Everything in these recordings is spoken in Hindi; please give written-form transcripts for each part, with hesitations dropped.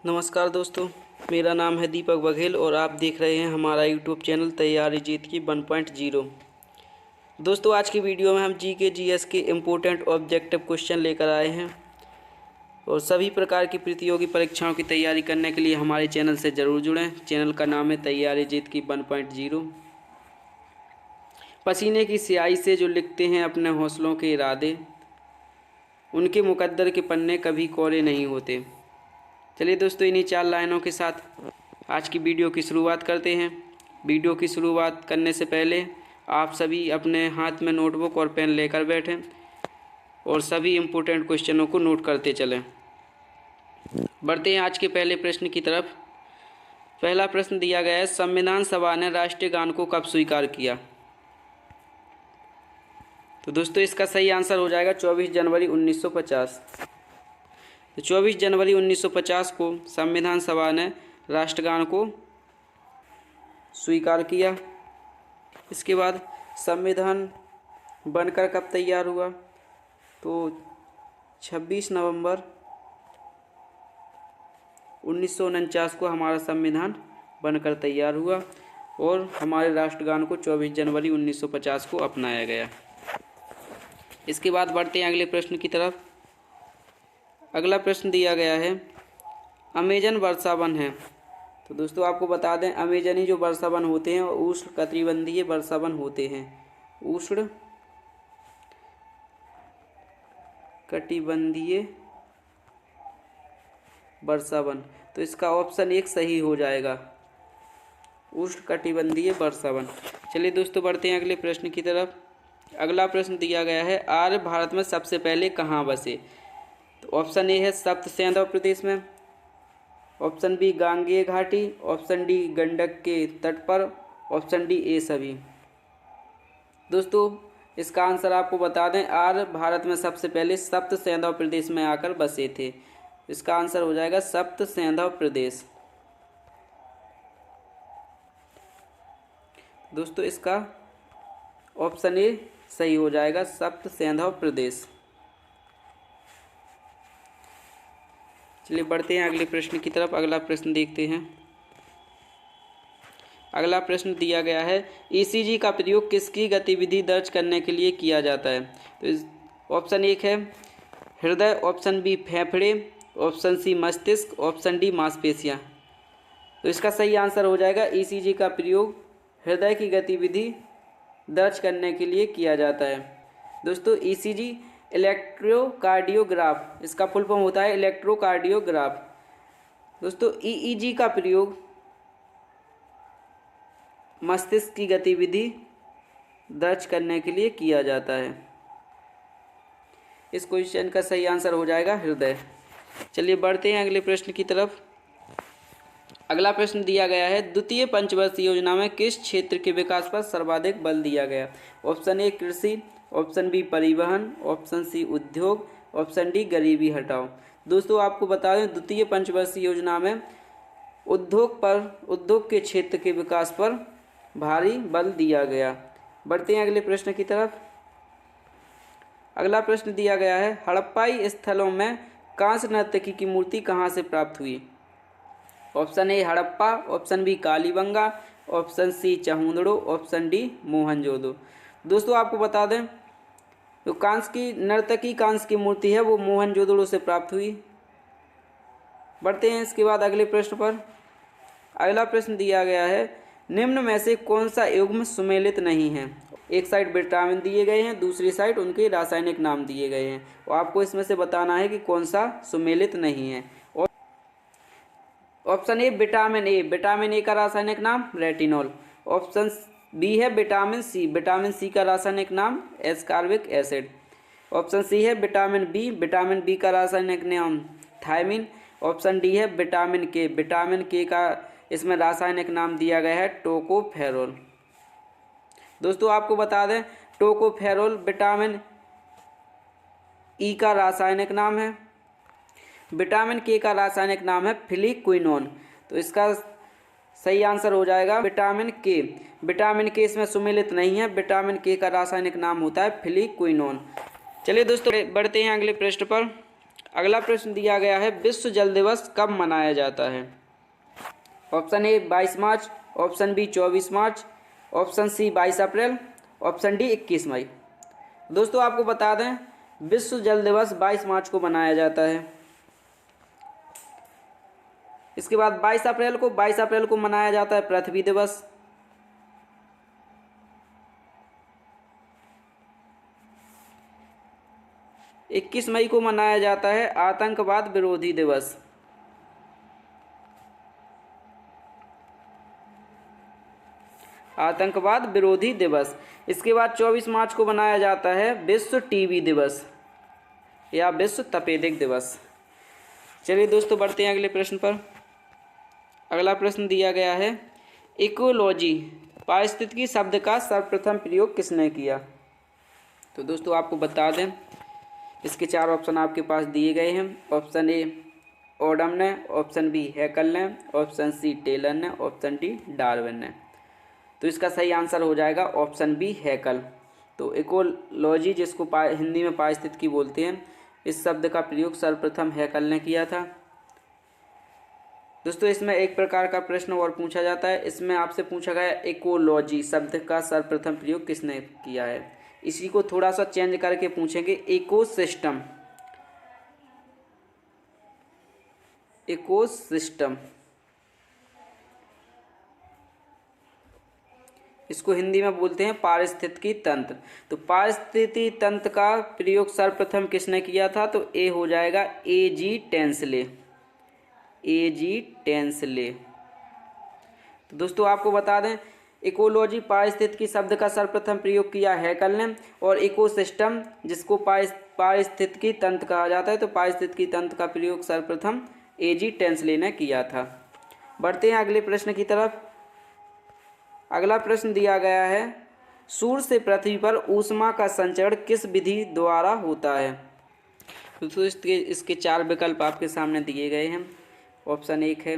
नमस्कार दोस्तों, मेरा नाम है दीपक बघेल और आप देख रहे हैं हमारा यूट्यूब चैनल तैयारी जीत की 1.0। दोस्तों, आज की वीडियो में हम जीके जीएस के इम्पोर्टेंट ऑब्जेक्टिव क्वेश्चन लेकर आए हैं और सभी प्रकार की प्रतियोगी परीक्षाओं की तैयारी करने के लिए हमारे चैनल से ज़रूर जुड़ें। चैनल का नाम है तैयारी जीत की 1.0। पसीने की स्याही से जो लिखते हैं अपने हौसलों के इरादे, उनके मुकद्दर के पन्ने कभी कोरे नहीं होते। चलिए दोस्तों, इन्हीं 4 लाइनों के साथ आज की वीडियो की शुरुआत करते हैं। वीडियो की शुरुआत करने से पहले आप सभी अपने हाथ में नोटबुक और पेन लेकर बैठें और सभी इम्पोर्टेंट क्वेश्चनों को नोट करते चलें। बढ़ते हैं आज के पहले प्रश्न की तरफ। पहला प्रश्न दिया गया है, संविधान सभा ने राष्ट्रीय गान को कब स्वीकार किया? तो दोस्तों, इसका सही आंसर हो जाएगा 24 जनवरी 1950। तो 24 जनवरी 1950 को संविधान सभा ने राष्ट्रगान को स्वीकार किया। इसके बाद संविधान बनकर कब तैयार हुआ? तो 26 नवंबर 1949 को हमारा संविधान बनकर तैयार हुआ और हमारे राष्ट्रगान को 24 जनवरी 1950 को अपनाया गया। इसके बाद बढ़ते हैं अगले प्रश्न की तरफ। अगला प्रश्न दिया गया है, अमेजन वर्षावन है। तो दोस्तों, आपको बता दें, अमेजनी जो वर्षावन होते हैं वो उष्ण कटिबंधीय वर्षावन होते हैं। उष्ण कटिबंधीय वर्षावन। तो इसका ऑप्शन 1 सही हो जाएगा, उष्ण कटिबंधीय वर्षावन। चलिए दोस्तों, बढ़ते हैं अगले प्रश्न की तरफ। अगला प्रश्न दिया गया है, आर्य भारत में सबसे पहले कहाँ बसे? तो ऑप्शन ए है सप्त सैंधव प्रदेश में, ऑप्शन बी गांगेय घाटी, ऑप्शन डी गंडक के तट पर, ऑप्शन डी ए सभी। दोस्तों, इसका आंसर आपको बता दें, आर्य भारत में सबसे पहले सप्त सैंधव प्रदेश में आकर बसे थे। इसका आंसर हो जाएगा सप्त सैंधव प्रदेश। दोस्तों, इसका ऑप्शन ए सही हो जाएगा, सप्त सैंधव प्रदेश। चलिए बढ़ते हैं अगले प्रश्न की तरफ। अगला प्रश्न देखते हैं। अगला प्रश्न दिया गया है, ईसीजी का प्रयोग किसकी गतिविधि दर्ज करने के लिए किया जाता है? तो ऑप्शन 1 है हृदय, ऑप्शन बी फेफड़े, ऑप्शन सी मस्तिष्क, ऑप्शन डी मांसपेशियां। तो इसका सही आंसर हो जाएगा, ईसीजी का प्रयोग हृदय की गतिविधि दर्ज करने के लिए किया जाता है। दोस्तों, ईसीजी इलेक्ट्रोकार्डियोग्राफ, इसका फुल फॉर्म होता है इलेक्ट्रोकार्डियोग्राफ। दोस्तों, ईईजी का प्रयोग मस्तिष्क की गतिविधि दर्ज करने के लिए किया जाता है। इस क्वेश्चन का सही आंसर हो जाएगा हृदय। चलिए बढ़ते हैं अगले प्रश्न की तरफ। अगला प्रश्न दिया गया है, द्वितीय पंचवर्षीय योजना में किस क्षेत्र के विकास पर सर्वाधिक बल दिया गया? ऑप्शन ए कृषि, ऑप्शन बी परिवहन, ऑप्शन सी उद्योग, ऑप्शन डी गरीबी हटाओ। दोस्तों, आपको बता दें, द्वितीय पंचवर्षीय योजना में उद्योग के क्षेत्र के विकास पर भारी बल दिया गया। बढ़ते हैं अगले प्रश्न की तरफ। अगला प्रश्न दिया गया है, हड़प्पाई स्थलों में कांस्य नर्तकी की मूर्ति कहाँ से प्राप्त हुई? Option A Harappa, option B Kalibangan, option C Chanhudaro, option D Mohenjodaro. दोस्तों, आपको बता दें, जो नर्तकी कांस्य की मूर्ति है वो मोहनजोदड़ो से प्राप्त हुई। बढ़ते हैं इसके बाद अगले प्रश्न पर। अगला प्रश्न दिया गया है, निम्न में से कौन सा युग्म सुमेलित नहीं है? एक साइड विटामिन दिए गए हैं, दूसरी साइड उनके रासायनिक नाम दिए गए हैं और आपको इसमें से बताना है कि कौन सा सुमेलित नहीं है। Option A vitamin A, vitamin A का रासायनिक नाम रेटिनॉल। ऑप्शन बी है विटामिन सी, विटामिन सी का रासायनिक नाम एस्कॉर्बिक एसिड। ऑप्शन सी है विटामिन बी, विटामिन बी का रासायनिक नाम थायमिन। ऑप्शन डी है विटामिन के, विटामिन के का इसमें रासायनिक नाम दिया गया है टोकोफेरोल। दोस्तों, आपको बता दें, टोकोफेरोल विटामिन ई का रासायनिक नाम है। विटामिन के का रासायनिक नाम है फिलिक्विनोन। तो इसका सही आंसर हो जाएगा विटामिन के। विटामिन के इसमें सुमेलित नहीं है, विटामिन के का रासायनिक नाम होता है फिलिक्विनोन। चलिए दोस्तों, बढ़ते हैं अगले प्रश्न पर। अगला प्रश्न दिया गया है, विश्व जल दिवस कब मनाया जाता है? ऑप्शन ए 22 मार्च, ऑप्शन बी 24 मार्च, ऑप्शन सी 22 अप्रैल, ऑप्शन डी 21 मई। दोस्तों आपको बता दें, विश्व जल दिवस 22 मार्च को मनाया जाता है। इसके बाद 22 अप्रैल को मनाया जाता है पृथ्वी दिवस। इक्कीस मई को मनाया जाता है आतंकवाद विरोधी दिवस। आतंकवाद विरोधी दिवस। इसके बाद 24 मार्च को मनाया जाता है विश्व टीबी दिवस या विश्व तपेदिक दिवस। चलिए दोस्तों बढ़ते हैं अगले प्रश्न पर। अगला प्रश्न दिया गया है, इकोलॉजी पारिस्थितिकी शब्द का सर्वप्रथम प्रयोग किसने किया? तो दोस्तों आपको बता दें, इसके 4 ऑप्शन आपके पास दिए गए हैं। ऑप्शन ए ओडम ने, ऑप्शन बी हैकल ने, ऑप्शन सी टेलर ने, ऑप्शन डी डार्विन ने। तो इसका सही आंसर हो जाएगा ऑप्शन बी हैकल। तो इकोलॉजी जिसको हिंदी में पारिस्थितिकी बोलते हैं, इस शब्द का प्रयोग सर्वप्रथम हैकल ने किया था। दोस्तों इसमें एक प्रकार का प्रश्न और पूछा जाता है, इसमें आपसे पूछा गया इकोलॉजी शब्द का सर्वप्रथम प्रयोग किसने किया है। इसी को थोड़ा सा चेंज करके पूछेंगे, इकोसिस्टम। इकोसिस्टम इसको हिंदी में बोलते हैं पारिस्थितिकी तंत्र। तो पारिस्थितिकी तंत्र का प्रयोग सर्वप्रथम किसने किया था? तो ए हो जाएगा ए.जी. टेंसले। ए.जी. टेंसले। तो दोस्तों आपको बता दें, इकोलॉजी पारिस्थितिकी शब्द का सर्वप्रथम प्रयोग किया हैकल ने, और इकोसिस्टम जिसको पारिस्थितिकी तंत्र कहा जाता है, तो पारिस्थितिकी तंत्र का प्रयोग सर्वप्रथम ए.जी. टेंसले ने किया था। बढ़ते हैं अगले प्रश्न की तरफ। अगला प्रश्न दिया गया है, सूर्य से पृथ्वी पर ऊष्मा का संचरण किस विधि द्वारा होता है? तो इसके 4 विकल्प आपके सामने दिए गए हैं। ऑप्शन 1 है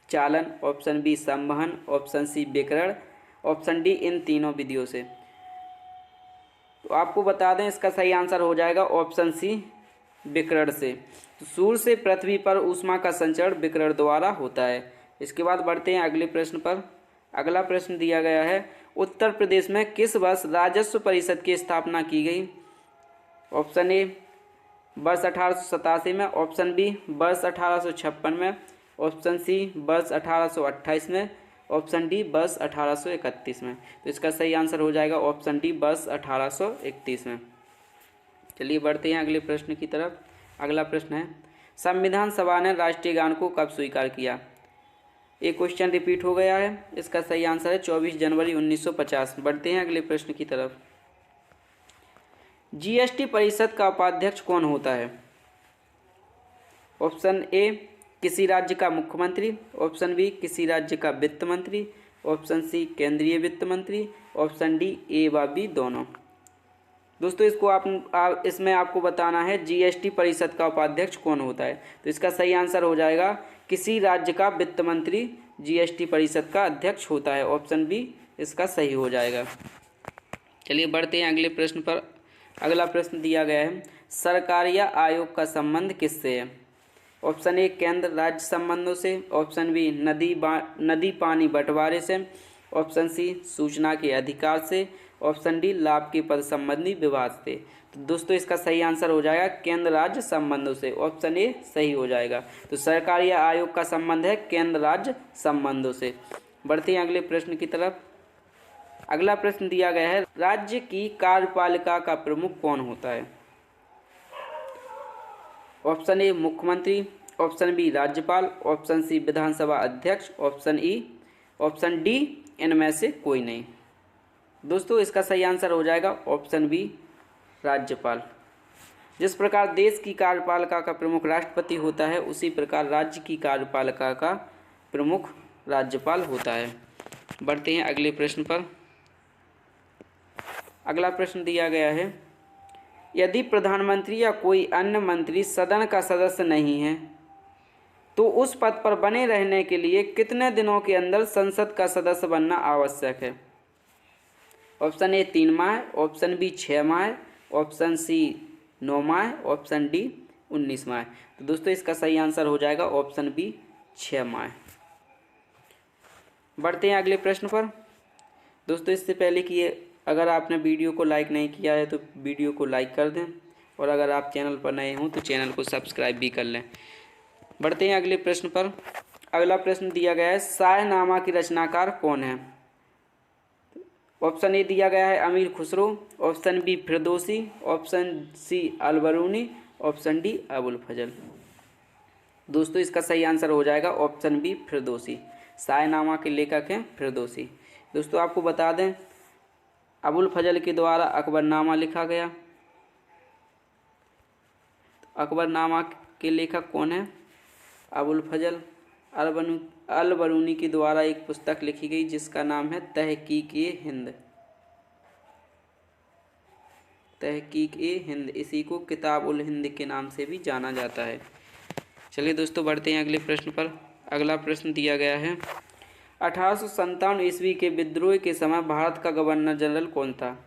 चालन, ऑप्शन बी संवहन, ऑप्शन सी विकिरण, ऑप्शन डी इन तीनों विधियों से। तो आपको बता दें, इसका सही आंसर हो जाएगा ऑप्शन सी विकिरण से। तो सूर्य से पृथ्वी पर ऊष्मा का संचरण विकिरण द्वारा होता है। इसके बाद बढ़ते हैं अगले प्रश्न पर। अगला प्रश्न दिया गया है, उत्तर प्रदेश में किस वर्ष राजस्व परिषद की स्थापना की गई? ऑप्शन ए वर्ष 1887 में, ऑप्शन बी वर्ष 1856 में, ऑप्शन सी वर्ष 1828 में, ऑप्शन डी वर्ष 1831 में। तो इसका सही आंसर हो जाएगा ऑप्शन डी वर्ष 1831 में। चलिए बढ़ते हैं अगले प्रश्न की तरफ। अगला प्रश्न है, संविधान सभा ने राष्ट्रीय गान को कब स्वीकार किया? एक क्वेश्चन रिपीट हो गया है, इसका सही आंसर है 24 जनवरी 1950। बढ़ते हैं अगले प्रश्न की तरफ। जीएसटी परिषद का उपाध्यक्ष कौन होता है? ऑप्शन ए किसी राज्य का मुख्यमंत्री, ऑप्शन बी किसी राज्य का वित्त मंत्री, ऑप्शन सी केंद्रीय वित्त मंत्री, ऑप्शन डी ए व बी दोनों। दोस्तों इसको इसमें आपको बताना है जीएसटी परिषद का उपाध्यक्ष कौन होता है। तो इसका सही आंसर हो जाएगा किसी राज्य का वित्त मंत्री जीएसटी परिषद का अध्यक्ष होता है। ऑप्शन बी इसका सही हो जाएगा। चलिए बढ़ते हैं अगले प्रश्न पर। अगला प्रश्न दिया गया है, सरकारिया आयोग का संबंध किससे है? ऑप्शन ए केंद्र राज्य संबंधों से, ऑप्शन बी नदी पानी बंटवारे से, ऑप्शन सी सूचना के अधिकार से, ऑप्शन डी लाभ के पद संबंधी विवाद से। तो दोस्तों इसका सही आंसर हो जाएगा केंद्र राज्य संबंधों से। ऑप्शन ए सही हो जाएगा। तो सरकारी आयोग का संबंध है केंद्र राज्य संबंधों से। बढ़ते हैं अगले प्रश्न की तरफ। अगला प्रश्न दिया गया है, राज्य की कार्यपालिका का प्रमुख कौन होता है? ऑप्शन ए मुख्यमंत्री, ऑप्शन बी राज्यपाल, ऑप्शन सी विधानसभा अध्यक्ष, ऑप्शन डी इनमें से कोई नहीं। दोस्तों इसका सही आंसर हो जाएगा ऑप्शन बी राज्यपाल। जिस प्रकार देश की कार्यपालिका का प्रमुख राष्ट्रपति होता है, उसी प्रकार राज्य की कार्यपालिका का प्रमुख राज्यपाल होता है। बढ़ते हैं अगले प्रश्न पर। अगला प्रश्न दिया गया है, यदि प्रधानमंत्री या कोई अन्य मंत्री सदन का सदस्य नहीं है तो उस पद पर बने रहने के लिए कितने दिनों के अंदर संसद का सदस्य बनना आवश्यक है? ऑप्शन ए 3 माह, ऑप्शन बी 6 माह, ऑप्शन सी 9 माह, ऑप्शन डी 19 माह। तो दोस्तों इसका सही आंसर हो जाएगा ऑप्शन बी 6 माह। बढ़ते हैं अगले प्रश्न पर। दोस्तों इससे पहले कि अगर आपने वीडियो को लाइक नहीं किया है तो वीडियो को लाइक कर दें, और अगर आप चैनल पर नए हों तो चैनल को सब्सक्राइब भी कर लें। बढ़ते हैं अगले प्रश्न पर। अगला प्रश्न दिया गया है, शाहनामा की रचनाकार कौन है? ऑप्शन ए दिया गया है Amir Khusro, option B Firdausi, option C Alberuni, option D Abul Fazl. दोस्तों इसका सही आंसर हो जाएगा ऑप्शन बी फिरदौसी। शाहनामा के लेखक हैं फिरदौसी। दोस्तों आपको बता दें अबुल फजल के द्वारा अकबरनामा लिखा गया। अकबरनामा के लेखक कौन है? अबुल फजल। अलबरूनी के द्वारा एक पुस्तक लिखी गई जिसका नाम है तहकीक-ए-हिंद। तहकीक-ए-हिंद, इसी को किताब-उल-हिंद के नाम से भी जाना जाता है। चलिए दोस्तों बढ़ते हैं अगले प्रश्न पर। अगला प्रश्न दिया गया है, 1857 ईस्वी के विद्रोह के समय भारत का गवर्नर जनरल कौन था?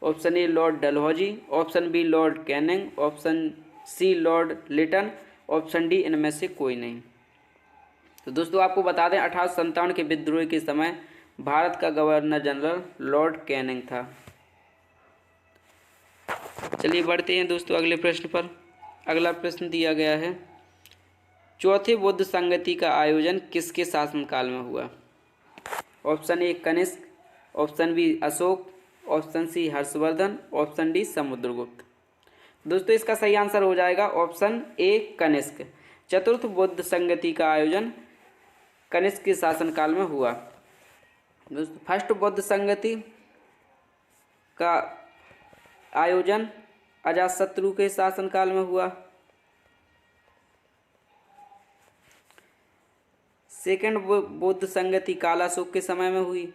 Option A lord Dalhousie, option B lord Canning, option C lord Lytton, option D इनमें से कोई नहीं। तो दोस्तों आपको बता दें 1857 के विद्रोह के समय भारत का गवर्नर जनरल लॉर्ड कैनिंग था। चलिए बढ़ते हैं दोस्तों अगले प्रश्न पर। अगला प्रश्न दिया गया है, चौथे बौद्ध संगति का आयोजन किसके शासनकाल में हुआ? Option A Kanishka, option B Ashoka, option C Harshavardhana, option D Samudragupta. दोस्तों इसका सही आंसर हो जाएगा ऑप्शन ए कनिष्क। चतुर्थ बौद्ध संगति का आयोजन कनिष्क के शासनकाल में हुआ। दोस्तों फर्स्ट बौद्ध संगति का आयोजन अजातशत्रु के शासनकाल में हुआ। सेकंड बौद्ध संगति कालाशोक के समय में हुई,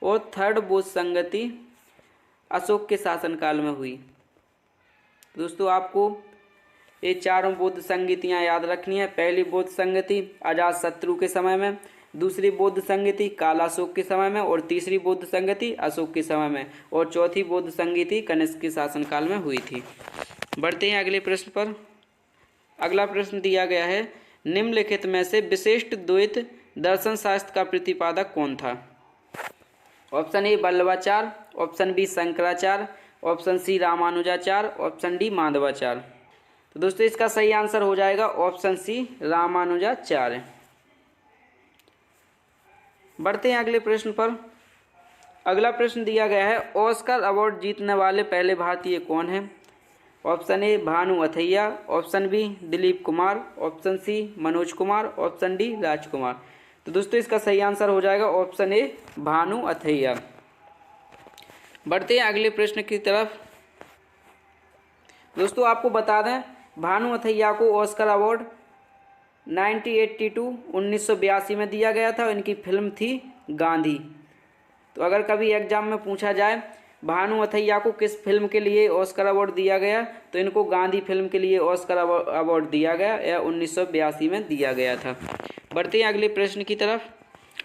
और थर्ड बौद्ध संगति अशोक के शासनकाल में हुई। दोस्तों आपको ये चारों बौद्ध संगतियाँ याद रखनी है। पहली बौद्ध संगति अजातशत्रु के समय में, दूसरी बौद्ध संगति कालाशोक के समय में, और तीसरी बौद्ध संगति अशोक के समय में, और चौथी बौद्ध संगति कनिष्क के शासनकाल में हुई थी। बढ़ते हैं अगले प्रश्न पर। अगला प्रश्न दिया गया है, निम्नलिखित में से विशिष्ट द्वैत दर्शन शास्त्र का प्रतिपादक कौन था? Option A Vallabhacharya, option B Shankaracharya, option C Ramanujacharya, option D Madhvacharya. तो दोस्तों इसका सही आंसर हो जाएगा ऑप्शन सी रामानुजाचार्य। बढ़ते हैं अगले प्रश्न पर। अगला प्रश्न दिया गया है, ऑस्कर अवार्ड जीतने वाले पहले भारतीय कौन हैं? Option A Bhanu Athaiya, option B Dilip Kumar, option C Manoj Kumar, option D Rajkumar. तो दोस्तों इसका सही आंसर हो जाएगा ऑप्शन ए भानु अथैया। बढ़ते हैं अगले प्रश्न की तरफ। दोस्तों आपको बता दें भानु अथैया को ऑस्कर अवार्ड 1982 में दिया गया था। इनकी फिल्म थी गांधी। तो अगर कभी एग्जाम में पूछा जाए भानु अथैया को किस फिल्म के लिए ऑस्कर अवार्ड दिया गया, तो इनको गांधी फिल्म के लिए ऑस्कर अवार्ड दिया गया, या 1982 में दिया गया था। बढ़ते हैं अगले प्रश्न की तरफ।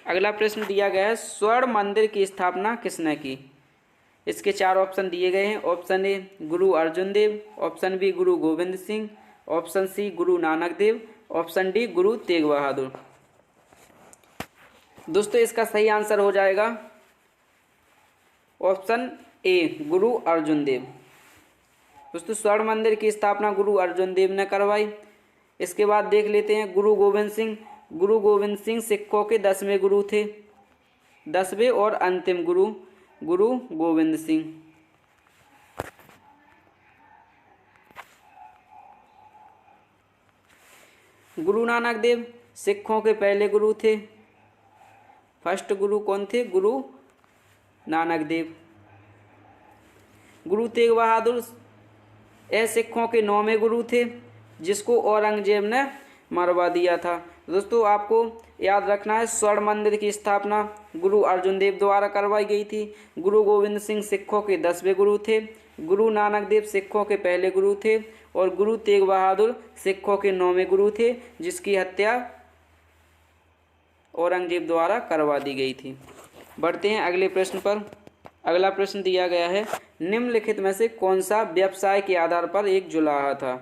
अगला प्रश्न दिया गया है, स्वर्ण मंदिर की स्थापना किसने की? इसके चार ऑप्शन दिए गए हैं। ऑप्शन ए गुरु अर्जुन देव, ऑप्शन बी गुरु Govind Singh, option C Guru Nanak Dev, option D Guru Tegh Bahadur. दोस्तों इसका सही आंसर हो जाएगा ऑप्शन ए गुरु अर्जुन देव। दोस्तों स्वर्ण मंदिर की स्थापना गुरु अर्जुन देव ने करवाई। इसके बाद देख लेते हैं गुरु गोविंद सिंह। गुरु गोविंद सिंह सिखों के 10वें गुरु थे, 10वें और अंतिम गुरु गुरु गोविंद सिंह। गुरु नानक देव सिखों के पहले गुरु थे। फर्स्ट गुरु कौन थे? गुरु नानक देव। गुरु तेग बहादुर सिखों के 9वें गुरु थे, जिसको औरंगजेब ने मरवा दिया था। दोस्तों आपको याद रखना है स्वर्ण मंदिर की स्थापना गुरु अर्जुन देव द्वारा करवाई गई थी। गुरु गोविंद सिंह सिखों के 10वें गुरु थे, गुरु नानक देव सिखों के पहले गुरु थे, और गुरु तेग बहादुर सिखों के 9वें गुरु थे, जिसकी हत्या औरंगजेब द्वारा करवा दी गई थी। बढ़ते हैं अगले प्रश्न पर। अगला प्रश्न दिया गया है, निम्नलिखित में से कौन सा व्यवसाय के आधार पर एक जुलाहा था।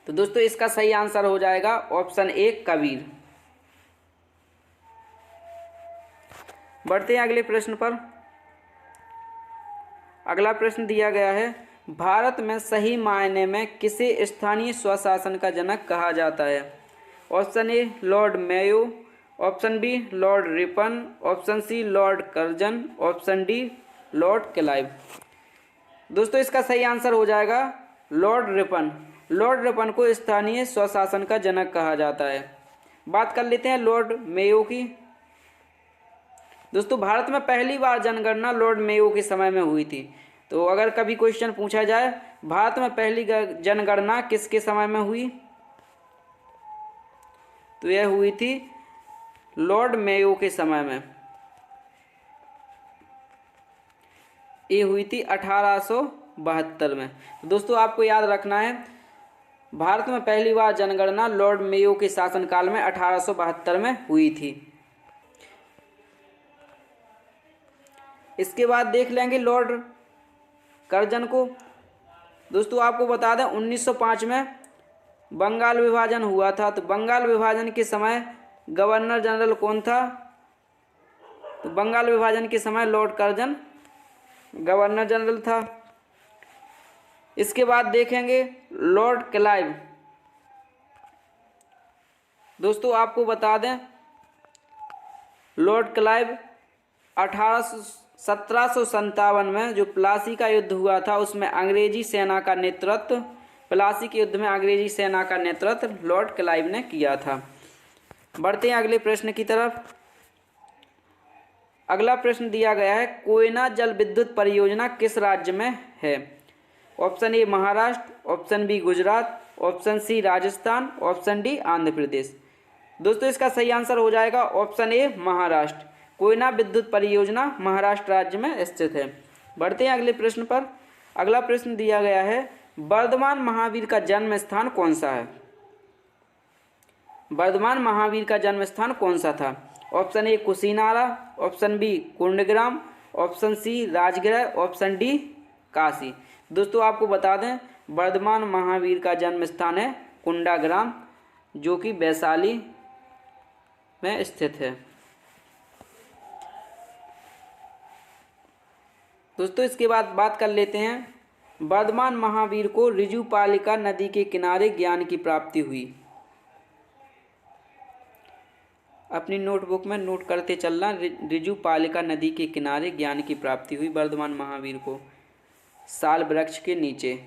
तो दोस्तों इसका सही आंसर हो जाएगा ऑप्शन ए कबीर। बढ़ते हैं अगले प्रश्न पर। अगला प्रश्न दिया गया है, भारत में सही मायने में किसे स्थानीय स्वशासन का जनक कहा जाता है। Option A lord Mayo, option B lord Ripon, option C lord Curzon, option D lord Clive. दोस्तों इसका सही आंसर हो जाएगा लॉर्ड रिपन। लॉर्ड रिपन को स्थानीय स्वशासन का जनक कहा जाता है। बात कर लेते हैं लॉर्ड मेयो की। दोस्तों भारत में पहली बार जनगणना लॉर्ड मेयो के समय में हुई थी। तो अगर कभी क्वेश्चन पूछा जाए भारत में पहली जनगणना किसके समय में हुई, तो यह हुई थी लॉर्ड मेयो के समय में। ये हुई थी 1872 में। दोस्तों आपको याद रखना है भारत में पहली बार जनगणना लॉर्ड मेयो के शासनकाल में 1872 में हुई थी। इसके बाद देख लेंगे लॉर्ड कर्जन को। दोस्तों आपको बता दें 1905 में बंगाल विभाजन हुआ था। तो बंगाल विभाजन के समय गवर्नर जनरल कौन था, तो बंगाल विभाजन के समय लॉर्ड कर्जन गवर्नर जनरल था। इसके बाद देखेंगे लॉर्ड क्लाइव। दोस्तों आपको बता दें लॉर्ड क्लाइव 1757 में जो प्लासी का युद्ध हुआ था उसमें अंग्रेजी सेना का नेतृत्व, प्लासी के युद्ध में अंग्रेजी सेना का नेतृत्व लॉर्ड क्लाइव ने किया था। बढ़ते हैं अगले प्रश्न की तरफ। अगला प्रश्न दिया गया है, कोयना जल विद्युत परियोजना किस राज्य में है। Option A Maharashtra, option B Gujarat, option C Rajasthan, option D Andhra Pradesh. दोस्तों इसका सही आंसर हो जाएगा ऑप्शन ए महाराष्ट्र। कोयना विद्युत परियोजना महाराष्ट्र राज्य में स्थित है। बढ़ते हैं अगले प्रश्न पर। अगला प्रश्न दिया गया है, वर्धमान महावीर का जन्म स्थान कौन सा है। वर्धमान महावीर का जन्म स्थान कौन सा था। Option A Kushinara, option B Kundagram, option C Rajgriha, option D Kashi. दोस्तों आपको बता दें वर्धमान महावीर का जन्म स्थान है कुंडाग्राम जो कि वैशाली में स्थित है। दोस्तों इसके बाद बात कर लेते हैं, वर्धमान महावीर को ऋजुपालिका नदी के किनारे ज्ञान की प्राप्ति हुई। अपनी नोटबुक में नोट करते चलना, ऋजुपालिका नदी के किनारे ज्ञान की प्राप्ति हुई वर्धमान महावीर को। साल वृक्ष के नीचे,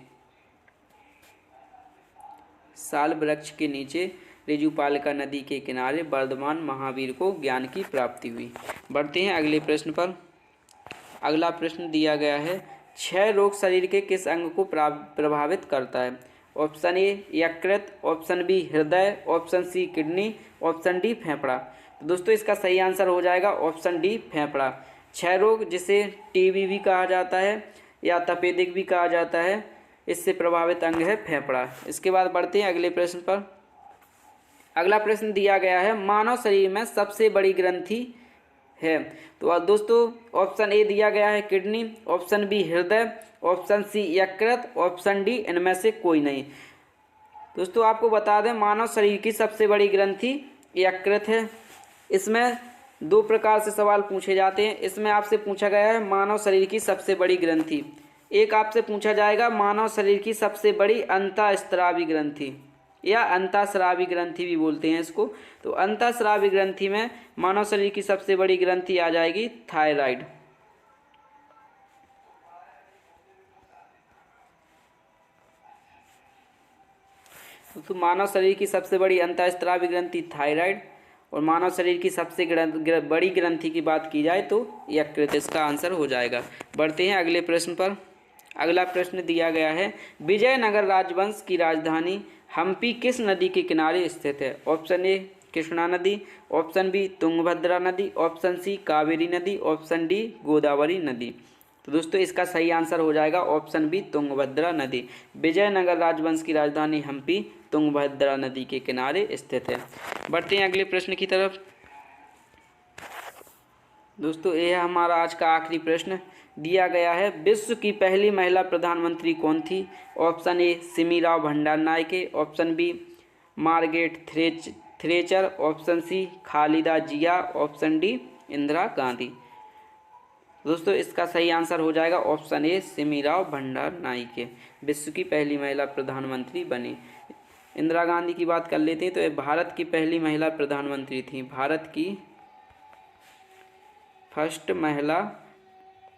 साल वृक्ष के नीचे ऋजुपालिका नदी के किनारे वर्धमान महावीर को ज्ञान की प्राप्ति हुई। बढ़ते हैं अगले प्रश्न पर। अगला प्रश्न दिया गया है, क्षय रोग शरीर के किस अंग को प्रभावित करता है। ऑप्शन ए यकृत, ऑप्शन बी हृदय, option C kidney, option D फेफड़ा। तो दोस्तों इसका सही आंसर हो जाएगा ऑप्शन डी फेफड़ा। क्षय रोग जिसे टीबी भी कहा जाता है या तपेदिक भी कहा जाता है, इससे प्रभावित अंग है फेफड़ा। इसके बाद बढ़ते हैं अगले प्रश्न पर। अगला प्रश्न दिया गया है, मानव शरीर में सबसे बड़ी ग्रंथि है। तो दोस्तों ऑप्शन ए दिया गया है किडनी, ऑप्शन बी हृदय, ऑप्शन सी यकृत, ऑप्शन डी इनमें से कोई नहीं। दोस्तों आपको बता दें मानव शरीर की सबसे बड़ी ग्रंथि यकृत है। इसमें दो प्रकार से सवाल पूछे जाते हैं। इसमें आपसे पूछा गया है मानव शरीर की सबसे बड़ी ग्रंथि। एक आपसे पूछा जाएगा मानव शरीर की सबसे बड़ी अंतःस्रावी ग्रंथि या अंतःस्रावी ग्रंथि भी बोलते हैं इसको। तो अंतःस्रावी ग्रंथि में मानव शरीर की सबसे बड़ी ग्रंथि आ जाएगी थायराइड। तो मानव शरीर की सबसे बड़ी अंतःस्रावी ग्रंथि थायराइड और मानव शरीर की सबसे बड़ी ग्रंथि की बात की जाए तो यकृत इसका आंसर हो जाएगा। बढ़ते हैं अगले प्रश्न पर। अगला प्रश्न दिया गया है, विजयनगर राजवंश की राजधानी हम्पी किस नदी के किनारे स्थित है। ऑप्शन ए कृष्णा नदी, ऑप्शन बी तुंगभद्रा नदी, ऑप्शन सी कावेरी नदी, ऑप्शन डी गोदावरी नदी। तो दोस्तों इसका सही आंसर हो जाएगा ऑप्शन बी तुंगभद्रा नदी। विजयनगर राजवंश की राजधानी हम्पी तुंगभद्रा नदी के किनारे स्थित है। बढ़ते हैं अगले प्रश्न की तरफ। दोस्तों ये है हमारा आज का आखिरी प्रश्न दिया गया है। विश्व की पहली महिला प्रधानमंत्री कौन थी? ऑप्शन ए सिमी राव Bandaranaike, option B Margaret Thatcher, option C Khaleda Zia, option D Indira Gandhi. दोस्तों इसका सही आंसर हो जाएगा ऑप्शन ए सिमी राव भंडारनायके, विश्व की पहली महिला प्रधानमंत्री बनी। इंदिरा गांधी की बात कर लेते हैं तो ये भारत की पहली महिला प्रधानमंत्री थी, भारत की फर्स्ट महिला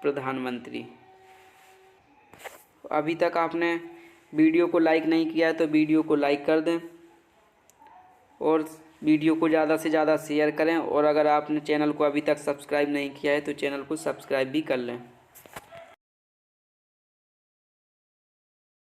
प्रधानमंत्री। अभी तक आपने वीडियो को लाइक नहीं किया है तो वीडियो को लाइक कर दें और वीडियो को ज़्यादा से ज़्यादा शेयर करें, और अगर आपने चैनल को अभी तक सब्सक्राइब नहीं किया है तो चैनल को सब्सक्राइब भी कर लें।